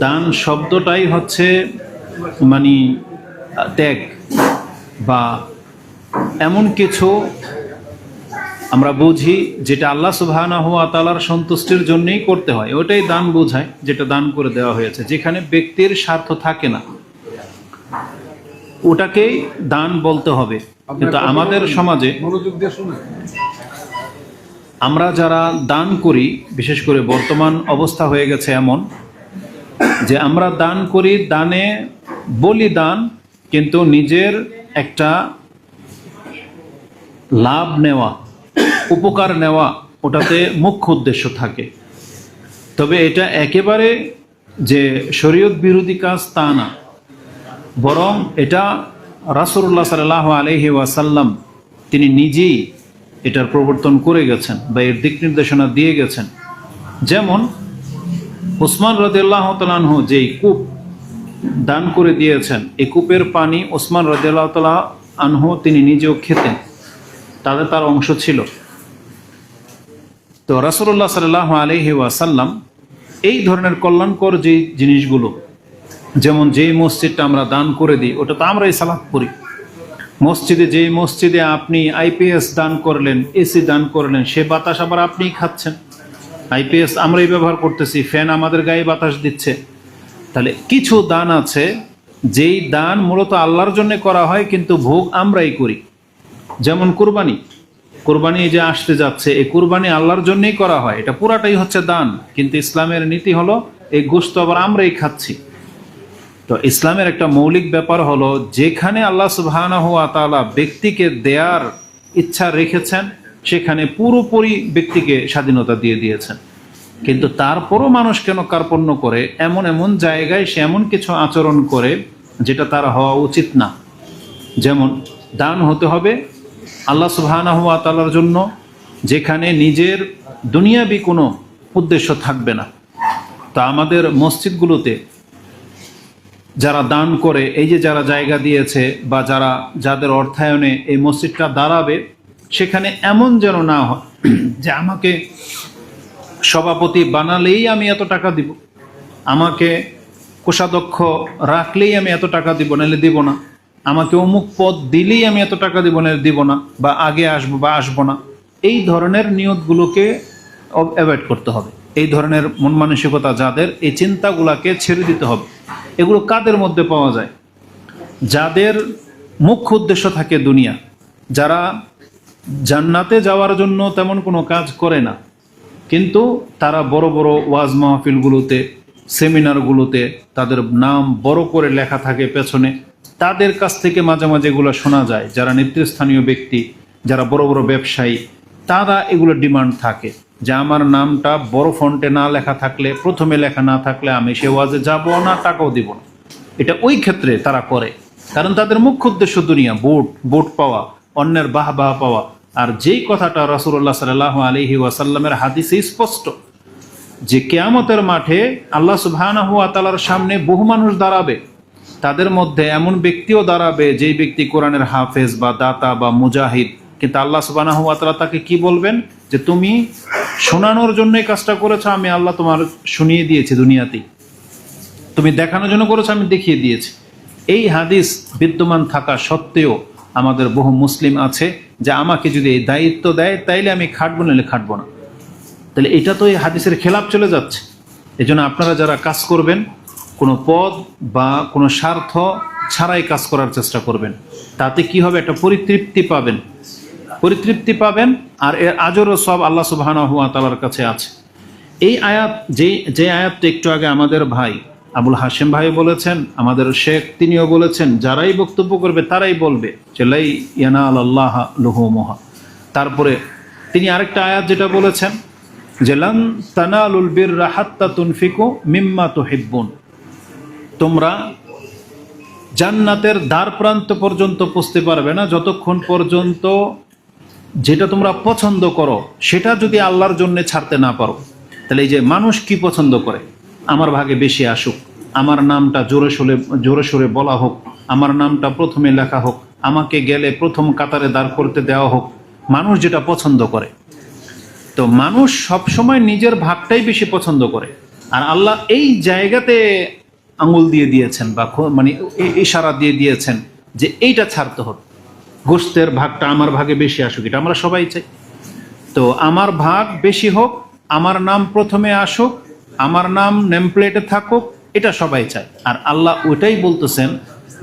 দান শব্দটাই হচ্ছে মানে ত্যাগ বা এমন কিছু আমরা বুঝি যেটা আল্লাহ সুবহানাহু ওয়া তাআলার সন্তুষ্টির জন্যই করতে হয়, ওটাই দান বোঝায়, যেটা দান করে দেওয়া হয়েছে। যেখানে ব্যক্তির স্বার্থ থাকে না ওটাকেই দান বলতে হবে। কিন্তু আমাদের সমাজে আমরা যারা দান করি, বিশেষ করে বর্তমান অবস্থা হয়ে গেছে এমন যে আমরা দান করি, দানে বলি দান, কিন্তু নিজের একটা লাভ নেওয়া, উপকার নেওয়া, ওটাতে মুখ্য উদ্দেশ্য থাকে। তবে এটা একেবারে যে শরীয়ত বিরোধী কাজ তা না, বরং এটা রাসূলুল্লাহ সাল্লাল্লাহু আলাইহি ওয়াসাল্লাম তিনি নিজেই এটার প্রবর্তন করে গেছেন বা এর দিক নির্দেশনা দিয়ে গেছেন। যেমন উসমান রাদিয়াল্লাহু তাআলা আনহু যেই কূপ দান করে দিয়েছেন, এই কূপের পানি উসমান রাদিয়াল্লাহু তাআলা আনহু তিনি নিজেও খেতেন, তার অংশ ছিল। তো রাসূলুল্লাহ সাল্লাল্লাহু আলাইহি ওয়াসাল্লাম এই ধরনের কল্যাণকর যে জিনিসগুলো, যেমন যেই মসজিদটা আমরা দান করে দিই ওটা তো আমরাই সালাত করি। মসজিদে যেই মসজিদে আপনি আইপিএস দান করলেন, এসি দান করলেন, সে বাতাস আবার আপনিই খাচ্ছেন। আইপিএস আমরাই ব্যবহার করতেছি, ফ্যান আমাদের গায়ে বাতাস দিচ্ছে। তাহলে কিছু দান আছে যেই দান মূলত আল্লাহর জন্য করা হয়, কিন্তু ভোগ আমরাই করি। যেমন কুরবানি, কুরবানি যে আসতে যাচ্ছে, এই কুরবানি আল্লাহর জন্যই করা হয়, এটা পুরাটাই হচ্ছে দান। কিন্তু ইসলামের নীতি হলো এই গোশত আবার আমরাই খাচ্ছি। তো ইসলামের একটা মৌলিক ব্যাপার হলো, যেখানে আল্লাহ সুবহানাহু ওয়া তাআলা ব্যক্তিকে দেয়ার ইচ্ছা রেখেছেন সেখানে পুরোপুরি ব্যক্তিকে স্বাধীনতা দিয়ে দিয়েছেন। কিন্তু তারপরও মানুষ কেন কার্পণ্য করে, এমন এমন জায়গায় সে এমন কিছু আচরণ করে যেটা তার হওয়া উচিত না। যেমন দান হতে হবে আল্লাহ সুবহানাহু ওয়া তাআলার জন্য, যেখানে নিজের দুনিয়াবি কোনো উদ্দেশ্য থাকবে না। তা আমাদের মসজিদগুলোতে যারা দান করে, এই যে যারা জায়গা দিয়েছে বা যাদের অর্থায়নে এই মসজিদটা দাঁড়াবে, সেখানে এমন যেন না হয় যে আমাকে সভাপতি বানালেই আমি এত টাকা দিব, আমাকে কোষাধ্যক্ষ রাখলেই আমি এত টাকা দিব, নাহলে দিব না, আমাকে অমুক পদ দিলেই আমি এত টাকা দিব, নাহলে দিব না, বা আগে আসবো বা আসবো না। এই ধরনের নিয়তগুলোকে অ্যাভয়েড করতে হবে। এই ধরনের মন মানসিকতা যাদের, এই চিন্তাগুলোকে ছেড়ে দিতে হবে। এগুলো কাদের মধ্যে পাওয়া যায়? যাদের মুখ্য উদ্দেশ্য থাকে দুনিয়া, যারা জান্নাতে যাওয়ার জন্য তেমন কোনো কাজ করে না, কিন্তু তারা বড় বড় ওয়াজ মাহফিলগুলোতে, সেমিনারগুলোতে তাদের নাম বড় করে লেখা থাকে পেছনে। তাদের কাছ থেকে মাঝে মাঝে এগুলো শোনা যায়, যারা নেতৃস্থানীয় ব্যক্তি, যারা বড় বড় ব্যবসায়ী, তারা এগুলো ডিমান্ড থাকে যে আমার নামটা বড় ফন্টে না লেখা থাকলে, প্রথমে লেখা না থাকলে আমি সে ওয়াজে যাব না, টাকাও দিব না। এটা ওই ক্ষেত্রে তারা করে, কারণ তাদের মুখ্য উদ্দেশ্য দুনিয়া, ভোট পাওয়া, অন্যের বাহবা পাওয়া। আর যেই কথাটা রাসূলুল্লাহ সাল্লাল্লাহু আলাইহি ওয়াসাল্লামের হাদিসে স্পষ্ট, যে কিয়ামতের মাঠে আল্লাহ সুবহানাহু ওয়া তাআলার সামনে বহু মানুষ দাঁড়াবে, তাদের মধ্যে এমন ব্যক্তিও দাঁড়াবে যেই ব্যক্তি কোরআনের হাফেজ বা দাতা বা মুজাহিদ, কিন্তু আল্লাহ সুবহানাহু ওয়া তাআলা তাকে কি বলবেন, যে তুমি শোনানোর জন্যই কাজটা করেছো, আমি আল্লাহ তোমার শুনিয়ে দিয়েছি দুনিয়াতেই, তুমি দেখানোর জন্য করেছো, আমি দেখিয়ে দিয়েছি। এই হাদিস বিদ্যমান থাকা সত্ত্বেও আমাদের বহু মুসলিম আছে যে আমাকে যদি এই দায়িত্ব দেয় তাইলে আমি খাটবো, নাহলে খাটবো না। তাহলে এটা তো এই হাদিসের খেলাপ চলে যাচ্ছে। এই জন্য আপনারা যারা কাজ করবেন, কোনো পদ বা কোনো স্বার্থ ছাড়াই কাজ করার চেষ্টা করবেন। তাতে কি হবে, একটা পরিতৃপ্তি পাবেন, আর এর আজরও সব আল্লাহ সুবহানাহু ওয়া তাআলার কাছে আছে। এই আয়াত, যে আয়াতটা একটু আগে আমাদের ভাই আবুল হাশেম ভাই বলেছেন, আমাদের শেখ তিনিও বলেছেন, যারাই বক্তব্য করবে তারাই বলবে যে লাই ইয়ানালাল্লাহ লুহুমুহা। তারপরে তিনি আরেকটা আয়াত যেটা বলেছেন যে লান তানালুল বিররা হাত্তা তুনফিকু মিম্মা তুহিব্বুন, তোমরা জান্নাতের দ্বার প্রান্ত পর্যন্ত পৌঁছতে পারবে না যতক্ষণ পর্যন্ত যেটা তোমরা পছন্দ করো সেটা যদি আল্লাহর জন্য ছাড়তে না পারো। তাহলে এই যে মানুষ কি পছন্দ করে, আমার ভাগে বেশি আসুক, আমার নামটা জোরে সোরে বলা হোক, আমার নামটা প্রথমে লেখা হোক, আমাকে গেলে প্রথম কাতারে দাঁড় করতে দেওয়া হোক, মানুষ যেটা পছন্দ করে। তো মানুষ সবসময় নিজের ভাগটাই বেশি পছন্দ করে, আর আল্লাহ এই জায়গাতে আঙুল দিয়ে দিয়েছেন বা মানে ইশারা দিয়ে দিয়েছেন যে এইটা ছাড়তে হবে। গোশতের ভাগটা আমার ভাগে বেশি আসুক, এটা আমরা সবাই চাই। তো আমার ভাগ বেশি হোক, আমার নাম প্রথমে আসুক, আমার নাম নেম প্লেটে থাকুক, এটা সবাই চায়। আর আল্লাহ ওইটাই বলতেছেন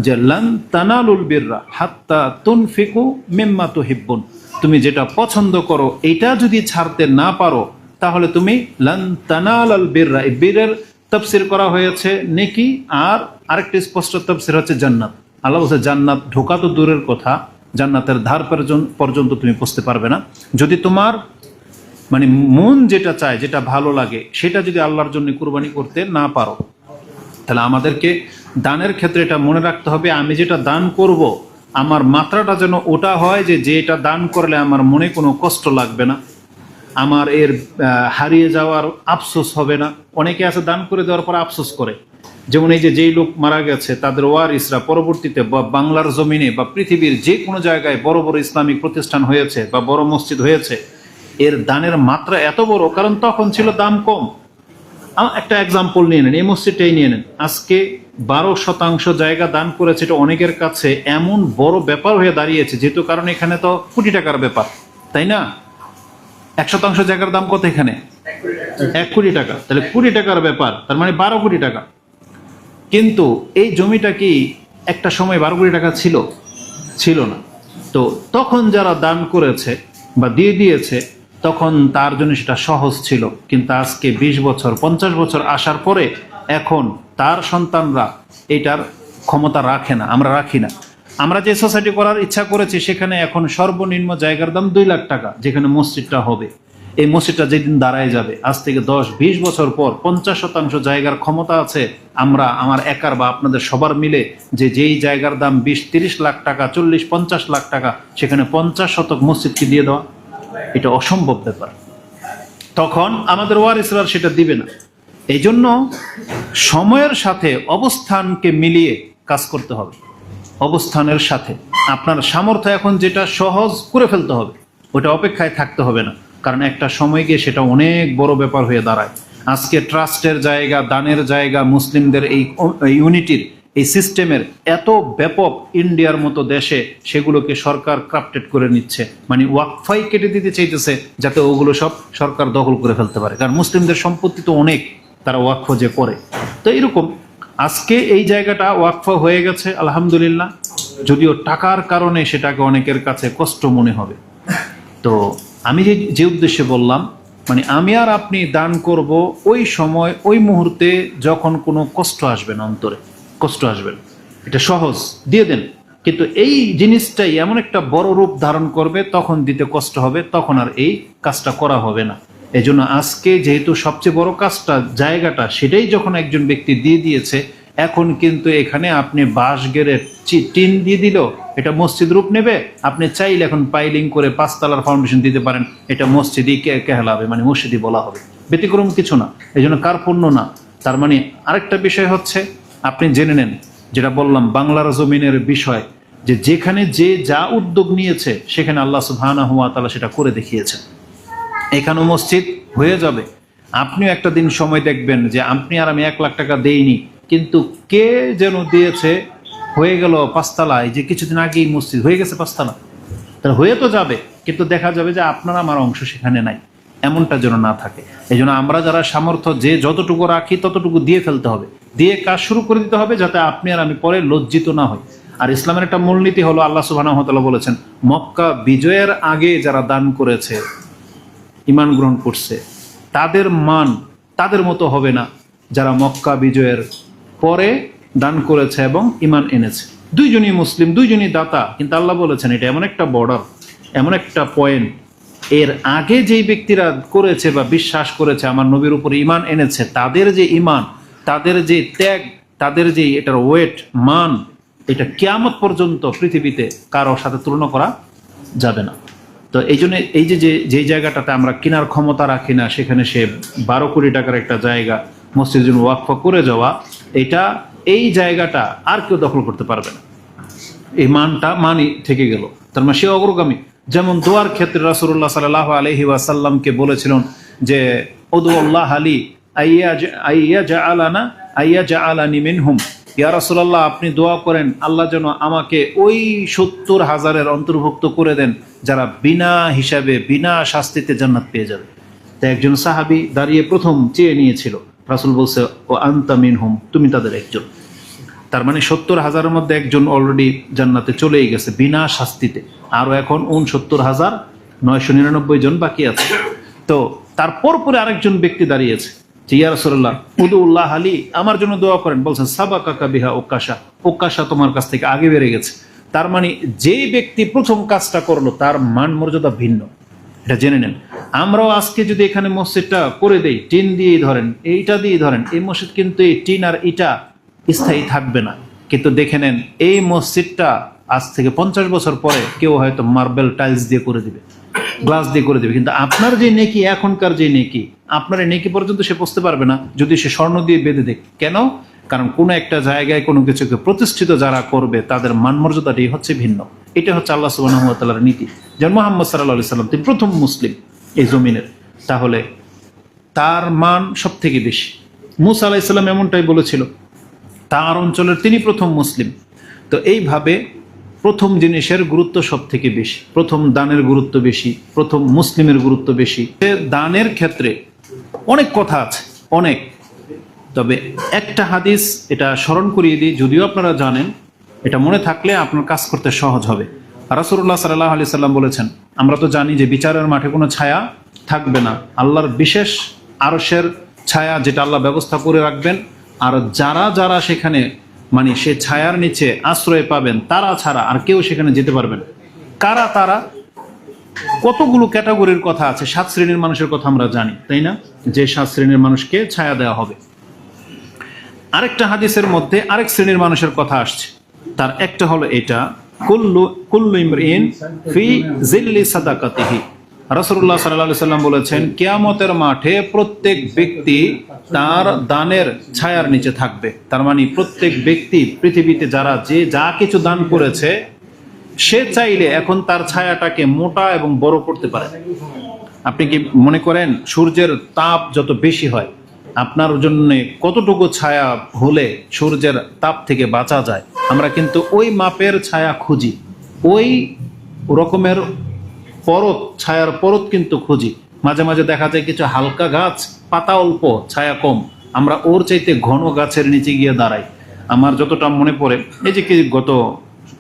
যে লান তানালুল বিররা হাত্তা তুনফিকু মিম্মা তুহিব্বুন, তুমি যেটা পছন্দ করো এটা যদি ছাড়তে না পারো তাহলে তুমি লান তানালাল বিররা, এই বীরের তাফসীর করা হয়েছে নেকি, আর আরেকটি স্পষ্ট তাফসীর হচ্ছে জান্নাত। আল্লাহ বলছে জান্নাত ঢোকা তো দূরের কথা, জান্নাতের ধার পর্যন্ত তুমি পৌঁছতে পারবে না যদি তোমার মানে মন যেটা চায়, যেটা ভালো লাগে, সেটা যদি আল্লাহর জন্য কুরবানি করতে না পারো। তাহলে আমাদেরকে দানের ক্ষেত্রে এটা মনে রাখতে হবে, আমি যেটা দান করব আমার মাত্রাটা যেন ওটা হয় যে এটা দান করলে আমার মনে কোনো কষ্ট লাগবে না, আমার এর হারিয়ে যাওয়ার আফসোস হবে না। অনেকে আছে দান করে দেওয়ার পর আফসোস করে, যেমন এই যে যেই লোক মারা গেছে তাদের ওয়ারিসরা পরবর্তীতে বাংলার জমিনে বা পৃথিবীর যে কোনো জায়গায় বড় বড় ইসলামিক প্রতিষ্ঠান হয়েছে বা বড় মসজিদ হয়েছে, এর দানের মাত্রা এত বড়, কারণ তখন ছিল দাম কম। একটা এক্সাম্পল নিয়ে নেন, এই মসজিদটাই নিয়ে নেন, আজকে 12% জায়গা দান করেছে, এটা অনেকের কাছে এমন বড় ব্যাপার হয়ে দাঁড়িয়েছে, যেহেতু কারণ এখানে তো কোটি টাকার ব্যাপার, তাই না? 1% জায়গার দাম কত এখানে? 1 কোটি টাকা। তাহলে কোটি টাকার ব্যাপার, তার মানে 12 কোটি টাকা। কিন্তু এই জমিটা কি একটা সময় 12 কোটি টাকা ছিল? ছিল না। তো তখন যারা দান করেছে বা দিয়ে দিয়েছে তখন তার জন্য সেটা সহজ ছিল, কিন্তু আজকে 20 বছর 50 বছর আসার পরে এখন তার সন্তানরা এটার ক্ষমতা রাখে না, আমরা রাখি না। আমরা যে সোসাইটি করার ইচ্ছা করেছি সেখানে এখন সর্বনিম্ন জায়গার দাম 2 লাখ টাকা, যেখানে মসজিদটা হবে। এই মসজিদটা যেদিন দাঁড়ায় যাবে, আজ থেকে 10-20 বছর পর 50% জায়গার ক্ষমতা আছে আমার একার বা আপনাদের সবার মিলে যেই জায়গার দাম 20-30 লাখ টাকা, 40-50 লাখ টাকা, সেখানে 50 শতক মসজিদকে দিয়ে দেওয়া, এটা অসম্ভব ব্যাপার। তখন আমাদের ওয়ারিসরা সেটা দিবে না। এই জন্য সময়ের সাথে অবস্থানকে মিলিয়ে কাজ করতে হবে। অবস্থানের সাথে আপনার সামর্থ্য এখন যেটা সহজ করে ফেলতে হবে, ওটা অপেক্ষায় থাকতে হবে না, কারণ একটা সময় গিয়ে সেটা অনেক বড় ব্যাপার হয়ে দাঁড়ায়। আজকে ট্রাস্টের জায়গা, দানের জায়গা, মুসলিমদের এই ইউনিটির এই সিস্টেমের এত ব্যাপক, ইন্ডিয়ার মতো দেশে সেগুলোকে সরকার ক্রাফটেড করে নিচ্ছে, মানে ওয়াকফাই কেটে দিতে চাইতেছে যাতে ওগুলো সব সরকার দখল করে ফেলতে পারে, কারণ মুসলিমদের সম্পত্তি তো অনেক, তারা ওয়াকফ যে করে। তো এরকম আজকে এই জায়গাটা ওয়াকফ হয়ে গেছে আলহামদুলিল্লাহ, যদিও টাকার কারণে সেটাকে অনেকের কাছে কষ্ট মনে হবে। তো আমি যে উদ্দেশ্যে বললাম, মানে আমি আর আপনি দান করব ওই সময়, ওই মুহূর্তে যখন কোনো কষ্ট আসবে না, অন্তরে কষ্ট আসবে না, এটা সহজ দিয়ে দেন। কিন্তু এই জিনিসটাই এমন একটা বড় রূপ ধারণ করবে, তখন দিতে কষ্ট হবে, তখন আর এই কাজটা করা হবে না। এই জন্য আজকে যেহেতু সবচেয়ে বড় কাজটা, জায়গাটা, সেটাই যখন একজন ব্যক্তি দিয়ে দিয়েছে, এখন কিন্তু এখানে আপনি বাঁশ গেড়ে টিন দিয়ে দিল, এটা মসজিদ রূপ নেবে। আপনি চাইলে এখন পাইলিং করে 5 তলার ফাউন্ডেশন দিতে পারেন, এটা মসজিদই কেহালাবে, মানে মসজিদই বলা হবে, ব্যতিক্রম কিছু না। এই জন্য কার্পণ্য না। তার মানে আরেকটা বিষয় হচ্ছে, আপনি জেনে নেন, যেটা বললাম বাংলার জমিনের বিষয়, যে যেখানে যে যা উদ্যোগ নিয়েছে সেখানে আল্লাহ সুবহানাহু ওয়া তাআলা সেটা করে দেখিয়েছেন। এখানেও মসজিদ হয়ে যাবে। আপনিও একটা দিন সময় দেখবেন যে আপনি আর আমি 1 লাখ টাকা দেইনি, কিন্তু কে যেন দিয়েছে, হয়ে গেল 5 তলায়, যে কিছুদিন আগেই মসজিদ হয়ে গেছে 5 তলা। তাহলে হয়ে তো যাবে, কিন্তু দেখা যাবে যে আপনার আমার অংশ সেখানে নাই, এমনটা যেন না থাকে। এই জন্য আমরা যারা সামর্থ্য, যে যতটুকু রাখি ততটুকু দিয়ে ফেলতে হবে, দিয়ে কাজ শুরু করে দিতে হবে, যাতে আপনি আর আমি পরে লজ্জিত না হই। আর ইসলামের একটা মূলনীতি হলো, আল্লাহ সুবহানাহু ওয়া তাআলা বলেছেন, মক্কা বিজয়ের আগে যারা দান করেছে, ঈমান গ্রহণ করছে, তাদের মান তাদের মতো হবে না যারা মক্কা বিজয়ের পরে দান করেছে এবং ঈমান এনেছে। দুইজনই মুসলিম, দুইজনই দাতা, কিন্তু আল্লাহ বলেছেন এটা এমন একটা বর্ডার, এমন একটা পয়েন্ট, এর আগে যেই ব্যক্তিরা করেছে বা বিশ্বাস করেছে, আমার নবীর উপর ঈমান এনেছে, তাদের যে ঈমান, তাদের যে ত্যাগ, তাদের যে এটার ওয়েট, মান, এটা কিয়ামত পর্যন্ত পৃথিবীতে কারো সাথে তুলনা করা যাবে না। তো এই জন্য এই যে জায়গাটাতে আমরা কেনার ক্ষমতা রাখি না, সেখানে সে 12 কোটি টাকার একটা জায়গা মসজিদের জন্য ওয়াকফ করে যাওয়া, এটা এই জায়গাটা আর কেউ দখল করতে পারবে না। এই মানই থেকে গেল, তার মানে সে অগ্রগামী। যেমন দোয়ার ক্ষেত্রে রাসূলুল্লাহ সাল্লাল্লাহু আলাইহি ওয়াসাল্লামকে বলেছিলেন যে উদুল্লাহ আলী আইয়া জাআলানি মিনহুম, ইয়া রাসূলুল্লাহ আপনি দোয়া করেন আল্লাহ যেন আমাকে ওই 70,000-এর অন্তর্ভুক্ত করে দেন যারা বিনা হিসাবে বিনা শাস্তিতে জান্নাত পেয়ে যাবে। তাই একজন সাহাবী দাঁড়িয়ে প্রথম চেয়ে নিয়েছিল, রাসূল বলছে ও আনতা মিনহুম, তুমি তাদের একজন। তার মানে 70,000-এর মধ্যে একজন অলরেডি জান্নাতে চলেই গেছে বিনা শাস্তিতে, আরো এখন 69,999 জন বাকি আছে। তো তারপর পরে আরেকজন ব্যক্তি দাঁড়িয়েছে যে ইয়া রাসূলুল্লাহ উদুল্লাহ আলী, আমার জন্য দোয়া করেন। বলছেন সাবাকাকা বিহা ওকাশা, ওকাশা তোমার কাছ থেকে আগে বেড়ে গেছে। তার মানে যেই ব্যক্তি প্রথম কাজটা করলো তার মান মর্যাদা ভিন্ন, এটা জেনে নেন। আমরাও আজকে যদি এখানে মসজিদটা করে দেই, টিন দিয়ে ধরেন, এইটা দিয়ে ধরেন, এই মসজিদ কিন্তু এই টিন আর ইটা স্থায়ী থাকবে না। কিন্তু দেখে নেন এই মসজিদটা আজ থেকে 50 বছর পরে কেউ হয়তো মার্বেল টাইলস দিয়ে করে দিবে, গ্লাস দিয়ে করে দিবে, কিন্তু আপনার যে নেকি, এখনকার যে নেকি, আপনার এই নেকি পর্যন্ত সে পৌঁছতে পারবে না যদি সে স্বর্ণ দিয়ে বেঁধে দেয়। কেন? কারণ কোনো একটা জায়গায় কোনো কিছুকে প্রতিষ্ঠিত যারা করবে তাদের মান মর্যাদাটাই হচ্ছে ভিন্ন। এটা হচ্ছে আল্লাহ সুবহানাহু ওয়া তাআলার নীতি। যেমন মুহাম্মদ সাল্লাল্লাহু আলাইহি সাল্লাম তিনি প্রথম মুসলিম এই জমিনের, তাহলে তার মান সব থেকে বেশি। মূসা আলাইহিস সালাম এমনটাই বলেছিল, তার অঞ্চলের তিনি প্রথম মুসলিম। তো এইভাবে প্রথম জিনিসের গুরুত্ব সব থেকে বেশি, প্রথম দানের গুরুত্ব বেশি, প্রথম মুসলিমের গুরুত্ব বেশি। দানের ক্ষেত্রে অনেক কথা আছে, অনেক। তবে একটা হাদিস এটা স্মরণ করিয়ে দিই, যদিও আপনারা জানেন, এটা মনে থাকলে আপনার কাজ করতে সহজ হবে। রাসূলুল্লাহ সাল্লাল্লাহু আলাইহি সাল্লাম বলেছেন, আমরা তো জানি যে বিচারের মাঠে কোনো ছায়া থাকবে না, আল্লাহর বিশেষ আরশের ছায়া যেটা আল্লাহ ব্যবস্থা করে রাখবেন, আর যারা যারা সেখানে মানে সে ছায়ার নিচে আশ্রয় পাবেন তারা ছাড়া আর কেউ সেখানে যেতে পারবেন। কারা তারা? কতগুলো ক্যাটাগরির কথা আছে, 7 শ্রেণীর মানুষের কথা আমরা জানি, তাই না? যে 7 শ্রেণীর মানুষকে ছায়া দেওয়া হবে। আরেকটা হাদিসের মধ্যে আরেক শ্রেণীর মানুষের কথা আসছে, তার একটা হলো এটা, কুল্লু ইমরিন ফি জিল্লি সাদাকাতিহি। রাসূলুল্লাহ সাল্লাল্লাহু আলাইহি সাল্লাম বলেছেন, কিয়ামতের মাঠে প্রত্যেক ব্যক্তি তার দানের ছায়ার নিচে থাকবে। তার মানে প্রত্যেক ব্যক্তি পৃথিবীতে যারা যে যা কিছু দান করেছে সে চাইলে এখন তার ছায়াটাকে মোটা এবং বড় করতে পারে। আপনি কি মনে করেন সূর্যের তাপ যত বেশি হয়, আপনার জন্য কতটুকু ছায়া হলে সূর্যের তাপ থেকে বাঁচা যায়? আমরা কিন্তু ওই মাপের ছায়া খুঁজি, ওই রকমের পরত, ছায়ার পরত কিন্তু খুঁজি। মাঝে মাঝে দেখা যায় কিছু হালকা গাছ, পাতা অল্প, ছায়া কম, আমরা ওর চাইতে ঘন গাছের নিচে গিয়ে দাঁড়াই। আমার যতটা মনে পড়ে, এই যে কি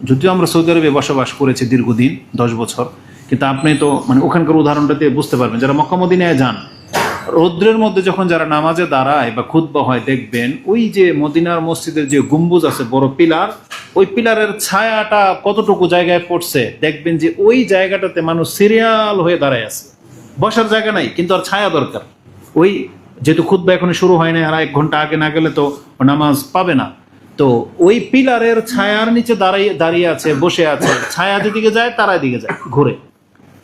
যদিও আমরা সৌদি আরবে বসবাস করেছি দীর্ঘদিন 10 বছর, কিন্তু আপনি তো মানে ওখানকার উদাহরণটাতে বুঝতে পারবেন, যারা মক্কা মদিনায় যান, রৌদ্রের মধ্যে যখন যারা নামাজে দাঁড়ায় বা খুতবা হয়, দেখবেন ওই যে মদিনার মসজিদের যে গম্বুজ আছে, বড় পিলার, ওই পিলারের ছায়াটা কতটুকু জায়গায় পড়ছে, দেখবেন যে ওই জায়গাটাতে মানুষ সিরিয়াল হয়ে দাঁড়ায় আছে, বসার জায়গা নাই কিন্তু আর ছায়া দরকার। ওই যেহেতু খুতবা এখনো শুরু হয় না, আর 1 ঘন্টা আগে না গেলে তো নামাজ পাবে না, তো ওই পিলারের ছায়ার নিচে দাঁড়িয়ে আছে, বসে আছে, ছায়া যেদিকে যায় তারা এদিকে যায়, ঘুরে।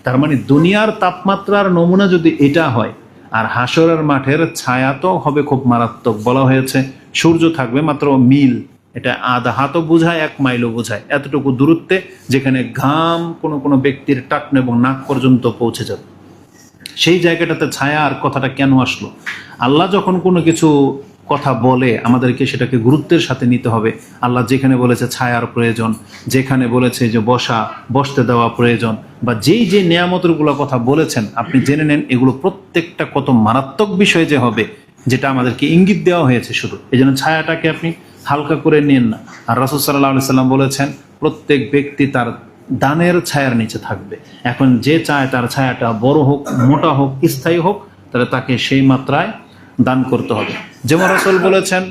তার মানে দুনিয়ার তাপমাত্রার নমুনা যদি এটা হয়, আর হাসরের মাঠের ছায়া তো হবে খুব মারাত্মক। বলা হয়েছে সূর্য থাকবে মাত্র মিল, এটা আধা হাতও বোঝায়, 1 মাইলও বোঝায়, এতটুকু দূরত্বে, যেখানে ঘাম কোনো কোনো ব্যক্তির টাকনো এবং নাক পর্যন্ত পৌঁছে যাবে। সেই জায়গাটাতে ছায়া আর কথাটা কেন আসলো? আল্লাহ যখন কোনো কিছু কথা বলে আমাদেরকে সেটাকে গুরুত্বের সাথে নিতে হবে। আল্লাহ যেখানে বলেছে ছায়ার প্রয়োজন, যেখানে বলেছে যে বসতে দেওয়া প্রয়োজন, বা যেই যে নিয়ামতগুলো কথা বলেছেন, আপনি জেনে নেন এগুলো প্রত্যেকটা কত মারাত্মক বিষয় যে হবে, যেটা আমাদেরকে ইঙ্গিত দেওয়া হয়েছে শুধু। এই জন্য ছায়াটাকে আপনি হালকা করে নেন না। আর রাসূল সাল্লাল্লাহু আলাইহি সাল্লাম বলেছেন প্রত্যেক ব্যক্তি তার দানের ছায়ার নিচে থাকবে। এখন যে চায় তার ছায়াটা বড় হোক, মোটা হোক, স্থায়ী হোক, তাহলে তাকে সেই মাত্রায় দান করতে হবে। যেমন রাসূল বলেছেন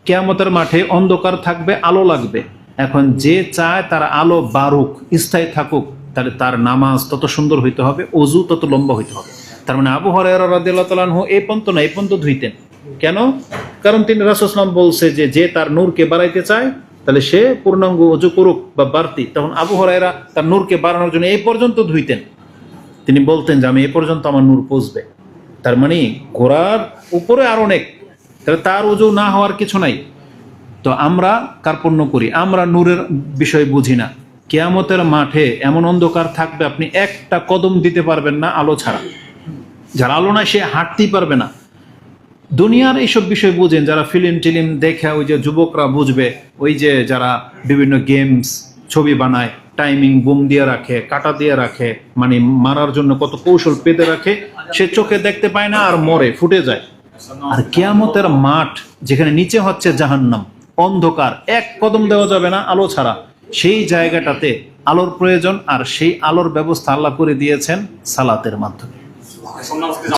কিয়ামতের মাঠে অন্ধকার থাকবে, আলো লাগবে। এখন যে চায় তার আলো বাড়ুক, স্থায়ী থাকুক, তাহলে তার নামাজ তত সুন্দর হইতে হবে, ওযু তত লম্বা হইতে হবে। তার মানে আবু হুরায়রা রাদিয়াল্লাহু তাআলা আনহু এই পন্ত না, এই পন্ত ধুইতেন কেন? কারণ তিনি রাসূল সাল্লাল্লাহু আলাইহি ওয়াসাল্লাম বলছে যে তার নূরকে বাড়াইতে চায় তাহলে সে পূর্ণাঙ্গ ওযু করুক বা বাড়তি। তখন আবু হুরায়রা তার নূরকে বাড়ানোর জন্য এই পর্যন্ত ধুইতেন। তিনি বলতেন যে আমি এই পর্যন্ত আমার নূর পৌঁছবে। তার মানে ঘোড়ার উপরে আর অনেক, তাহলে তার ওযু না হওয়ার কিছু নাই। তো আমরা কার্পণ্য করি, আমরা নূরের বিষয় বুঝি না। কিয়ামতের মাঠে এমন অন্ধকার থাকবে আপনি একটা কদম দিতে পারবেন না আলো ছাড়া। যার আলো নাই সে হাঁটতেই পারবে না। দুনিয়ার এইসব বিষয় বুঝেন, যারা ফিল্ম টিলিম দেখে ওই যে যুবকরা বুঝবে, ওই যে যারা বিভিন্ন গেমস ছবি বানায়, টাইমিং বুম দিয়ে রাখে, কাটা দিয়ে রাখে, মানে মারার জন্য কত কৌশল পেতে রাখে, সে চোখে দেখতে পায় না আর মরে, ফুটে যায়। আর কিয়ামতের মাঠ যেখানে নিচে হচ্ছে জাহান্নাম, অন্ধকার, এক কদম দেওয়া যাবে না আলো ছাড়া, সেই জায়গাটাতে আলোর প্রয়োজন, আর সেই আলোর ব্যবস্থা আল্লাহ করে দিয়েছেন সালাতের মাধ্যমে।